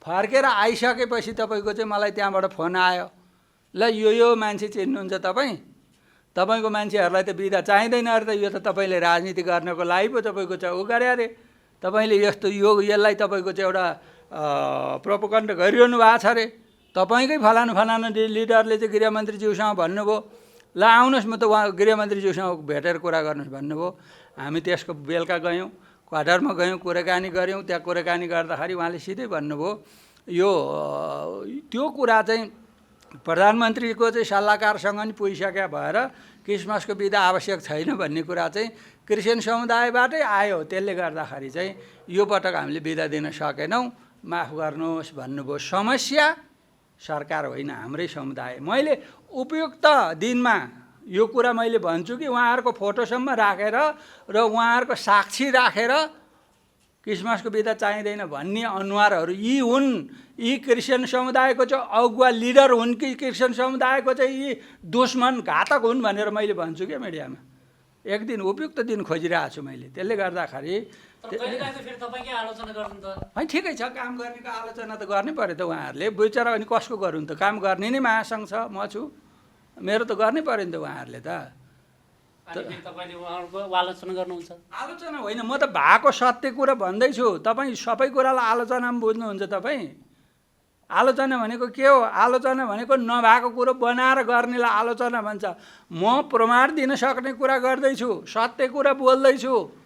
फर्केर आइसकेपछि तपाईँको चाहिँ मलाई त्यहाँबाट फोन आयो, ल यो मान्छे चिन्नुहुन्छ तपाईँ, तपाईँको मान्छेहरूलाई त बिदा चाहिँदैन अरे त, यो त तपाईँले राजनीति गर्नको लागि पो तपाईँको चाहिँ ऊ गरे अरे, तपाईँले यस्तो यसलाई तपाईँको चाहिँ एउटा प्रोपोगन्ड गरिरहनु भएको छ अरे, तपाईँकै फलानु लिडरले चाहिँ गृहमन्त्रीज्यूसँग भन्नुभयो, ल आउनुहोस् म त उहाँ गृहमन्त्रीज्यूसँग भेटेर कुरा गर्नुहोस् भन्नुभयो। हामी त्यसको बेलुका गयौँ, क्वार्टरमा गयौँ, कुराकानी गऱ्यौँ। त्यहाँ कुराकानी गर्दाखेरि उहाँले सिधै भन्नुभयो यो त्यो कुरा चाहिँ प्रधानमन्त्रीको चाहिँ सल्लाहकारसँग नि पुगिसक्या भएर क्रिसमसको बिदा आवश्यक छैन भन्ने कुरा चाहिँ क्रिस्चियन समुदायबाटै आयो। त्यसले गर्दाखेरि चाहिँ यो पटक हामीले बिदा दिन सकेनौँ, माफ गर्नुहोस् भन्नुभयो। समस्या सरकार होइन, हाम्रै समुदाय। मैले उपयुक्त दिनमा यो कुरा मैले भन्छु कि उहाँहरूको फोटोसम्म राखेर र उहाँहरूको साक्षी राखेर क्रिसमसको बिदा चाहिँदैन भन्ने अनुहारहरू यी हुन्। यी क्रिस्चियन समुदायको चाहिँ अगुवा लिडर हुन् कि क्रिस्चियन समुदायको चाहिँ यी दुश्मन घातक हुन् भनेर मैले भन्छु क्या मिडियामा। एक दिन उपयुक्त दिन खोजिरहेको छु मैले। त्यसले गर्दाखेरि होइन, ठिकै छ, काम गर्नेको आलोचना त गर्नै पऱ्यो त उहाँहरूले। बिचरा अनि कसको गरौँ त, काम गर्ने नै महासङ्घ छ, म छु, मेरो त गर्नै पऱ्यो नि त उहाँहरूले त। आलोचना गर्नुहुन्छ? आलोचना होइन, म त भएको सत्य कुरा भन्दैछु। तपाईँ सबै कुरालाई आलोचनामा बुझ्नुहुन्छ। तपाईँ आलोचना भनेको के हो? आलोचना भनेको नभएको कुरो बनाएर गर्नेलाई आलोचना भन्छ। म प्रमाण दिन सक्ने कुरा गर्दैछु, सत्य कुरा बोल्दैछु।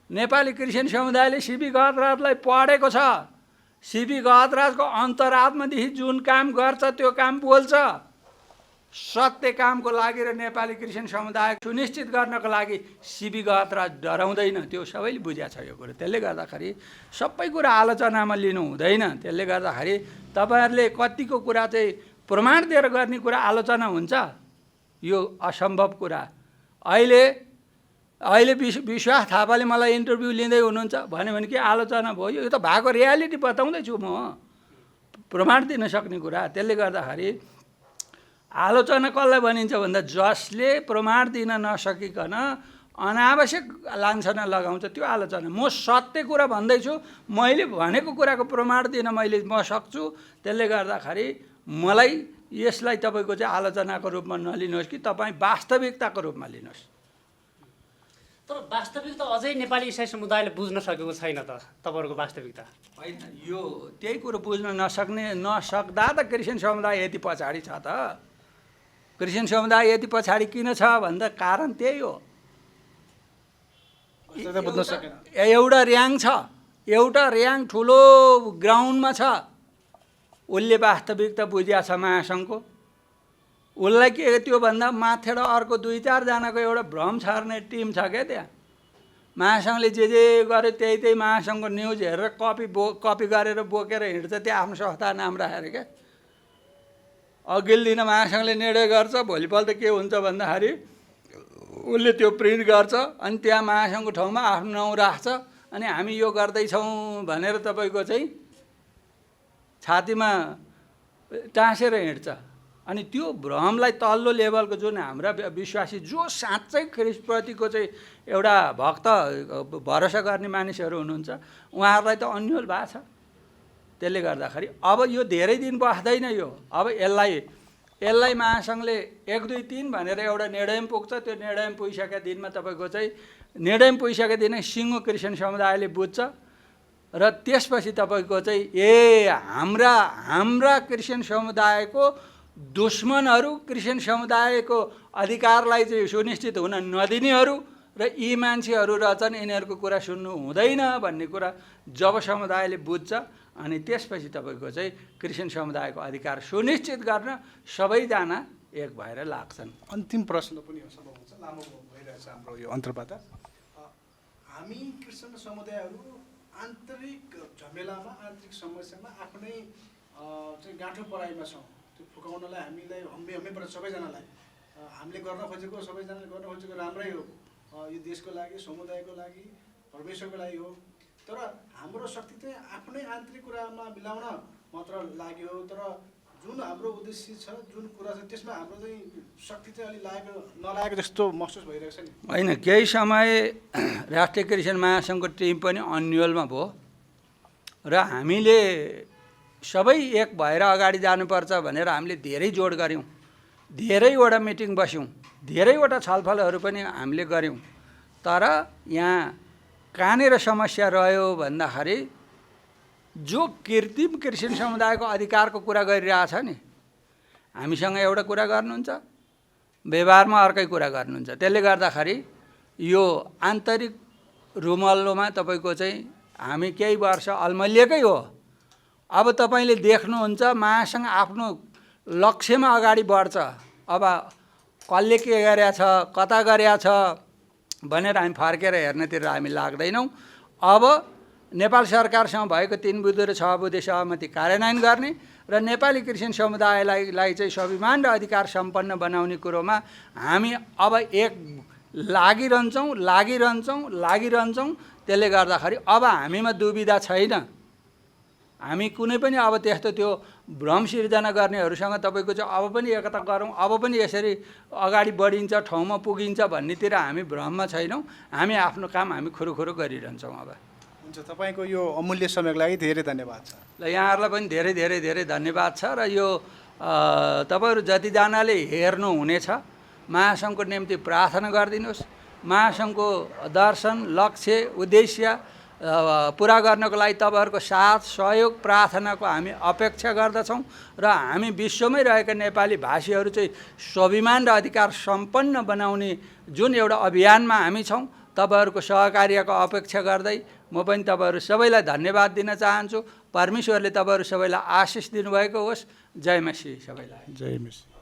नेपाली क्रिस्चियन समुदायले सिबी गहतराजलाई पढेको छ। सिबी गहतराजको अन्तरात्मादेखि जुन काम गर्छ त्यो काम बोल्छ। सत्य कामको लागि र नेपाली क्रिस्चियन समुदाय सुनिश्चित गर्नको लागि सिबी गहतराज डराउँदैन, त्यो सबैले बुझेको छ यो कुरो। त्यसले गर्दाखेरि सबै कुरा आलोचनामा लिनु हुँदैन। त्यसले गर्दाखेरि तपाईँहरूले कतिको कुरा चाहिँ प्रमाण दिएर गर्ने कुरा आलोचना हुन्छ, यो असम्भव कुरा। अहिले विश्वास थापाले मलाई इन्टरभ्यू लिँदै हुनुहुन्छ भन्यो भने के आलोचना भयो? यो त भएको रियालिटी बताउँदैछु म, प्रमाण दिन सक्ने कुरा। त्यसले गर्दाखेरि आलोचना कसलाई भनिन्छ भन्दा जसले प्रमाण दिन नसकिकन अनावश्यक लान्छना लगाउँछ त्यो आलोचना। म सत्य कुरा भन्दैछु, मैले भनेको कुराको प्रमाण दिन म सक्छु। त्यसले गर्दाखेरि मलाई यसलाई तपाईँको चाहिँ आलोचनाको रूपमा नलिनुहोस् कि तपाईँ वास्तविकताको रूपमा लिनुहोस्। तर वास्तविकता अझै नेपाली इसाई समुदायले बुझ्न सकेको छैन त तपाईँहरूको वास्तविकता। होइन, यो त्यही कुरो बुझ्न नसक्दा त क्रिस्चियन समुदाय यति पछाडि छ त। क्रिस्चियन समुदाय यति पछाडि किन छ भन्दा कारण त्यही हो। एउटा र्याङ छ, एउटा र्याङ ठुलो ग्राउन्डमा छ, उसले वास्तविकता बुझिया छ महासङ्घको। उसलाई के त्योभन्दा माथेबाट अर्को 2-4जनाको एउटा भ्रम छर्ने टिम छ क्या त्यहाँ। महासङ्घले जे गर्यो त्यही महासङ्घको न्युज हेरेर कपी गरेर बोकेर हिँड्छ, त्यहाँ आफ्नो संस्था नाम राखेर क्या। अघिल्लो दिन महासङ्घले निर्णय गर्छ, भोलिपल्ट के हुन्छ भन्दाखेरि उसले त्यो प्रिन्ट गर्छ, अनि त्यहाँ महासङ्घको ठाउँमा आफ्नो नाउँ राख्छ, अनि हामी यो गर्दैछौँ भनेर तपाईँको चाहिँ छातीमा टाँसेर हिँड्छ। अनि त्यो भ्रमलाई तल्लो लेभलको जुन हाम्रा विश्वासी जो साँच्चै ख्रिस्टप्रतिको चाहिँ एउटा भक्त भरोसा गर्ने मानिसहरू हुनुहुन्छ उहाँहरूलाई त अन्यल भएको छ। त्यसले गर्दाखेरि अब यो धेरै दिन बस्दैन। यो अब यसलाई महासङ्घले 1, 2, 3 भनेर एउटा निर्णय पुग्छ। त्यो निर्णय पुगिसकेका दिनमा तपाईँको चाहिँ निर्णय पुगिसकेका दिन सिङ्गो क्रिस्चियन समुदायले बुझ्छ र त्यसपछि तपाईँको चाहिँ हाम्रा क्रिस्चियन समुदायको दुश्मनहरू, क्रिस्चियन समुदायको अधिकारलाई चाहिँ सुनिश्चित हुन नदिनेहरू र यी मान्छेहरू रहेछन्, यिनीहरूको कुरा सुन्नु हुँदैन भन्ने कुरा जब समुदायले बुझ्छ अनि त्यसपछि तपाईँको चाहिँ क्रिस्चियन समुदायको अधिकार सुनिश्चित गर्न सबैजना एक भएर लाग्छन्। अन्तिम प्रश्न पनि सम्भव हुन्छ, लामो भइरहेछ हाम्रो यो अन्तर्वार्ता। हामी क्रिस्चियन समुदायहरू आन्तरिक झमेलामा, आन्तरिक समस्यामा आफ्नै चाहिँ गाँठो पराइमा छौँ। त्यो फुकाउनलाई हामीलाई हम्मे पर्छ सबैजनालाई। हामीले गर्न खोजेको, सबैजनाले गर्न खोजेको राम्रै हो, यो देशको लागि, समुदायको लागि, परमेश्वरको लागि हो। तर हाम्रो शक्ति चाहिँ आफ्नै आन्तरिक कुरामा मिलाउन मात्र लाग्यो हो। तर जुन हाम्रो उद्देश्य छ, जुन कुरा छ, त्यसमा हाम्रो चाहिँ शक्ति चाहिँ अलि नलागेको जस्तो महसुस भइरहेको छ नि। होइन, केही समय राष्ट्रिय क्रिस्चियन महासङ्घको टिम पनि अन्यलमा भयो र हामीले सबै एक भएर अगाडि जानुपर्छ भनेर हामीले धेरै जोड गऱ्यौँ, धेरैवटा मिटिङ बस्यौँ, धेरैवटा छलफलहरू पनि हामीले गऱ्यौँ। तर यहाँ कहाँनिर समस्या रह्यो भन्दाखेरि जो कृत्रिम क्रिस्चियन समुदायको अधिकारको कुरा गरिरहेछ नि, हामीसँग एउटा कुरा गर्नुहुन्छ, व्यवहारमा अर्कै कुरा गर्नुहुन्छ। त्यसले गर्दाखेरि यो आन्तरिक रुमल्लोमा तपाईँको चाहिँ हामी केही वर्ष अल्मलिएकै हो। अब तपाईँले देख्नुहुन्छ महासङ्घ आफ्नो लक्ष्यमा अगाडि बढ्छ। अब कसले के गरेछ, कता गरेछ भनेर हामी फर्केर हेर्नतिर हामी लाग्दैनौँ। अब नेपाल सरकारसँग भएको 3 बुँदे र 6 बुँदे सहमति कार्यान्वयन गर्ने र नेपाली क्रिस्चियन समुदायलाई चाहिँ स्वाभिमान र अधिकार सम्पन्न बनाउने कुरोमा हामी अब एक लागिरहन्छौँ। त्यसले गर्दाखेरि अब हामीमा दुविधा छैन। हामी कुनै पनि अब त्यस्तो त्यो भ्रम सिर्जना गर्नेहरूसँग तपाईँको चाहिँ अब पनि एकता गरौँ, अब पनि यसरी अगाडि बढिन्छ, ठाउँमा पुगिन्छ भन्नेतिर हामी भ्रममा छैनौँ। हामी आफ्नो काम हामी खुरुखुरु गरिरहन्छौँ। अब हुन्छ, तपाईँको यो अमूल्य समयको लागि धेरै धन्यवाद छ। ल, यहाँहरूलाई पनि धेरै धेरै धेरै धन्यवाद छ। र यो तपाईँहरू जतिजनाले हेर्नुहुनेछ, महासङ्घको निम्ति प्रार्थना गरिदिनुहोस्। महासङ्घको दर्शन, लक्ष्य, उद्देश्य पुरा गर्नको लागि तपाईँहरूको साथ, सहयोग, प्रार्थनाको हामी अपेक्षा गर्दछौँ। र हामी विश्वमै रहेका नेपाली भाषीहरू चाहिँ स्वाभिमान र अधिकार सम्पन्न बनाउने जुन एउटा अभियानमा हामी छौँ, तपाईँहरूको सहकार्यको अपेक्षा गर्दै म पनि तपाईँहरू सबैलाई धन्यवाद दिन चाहन्छु। परमेश्वरले तपाईँहरू सबैलाई आशिष दिनुभएको होस्। जय मसीह सबैलाई। जय मसीह।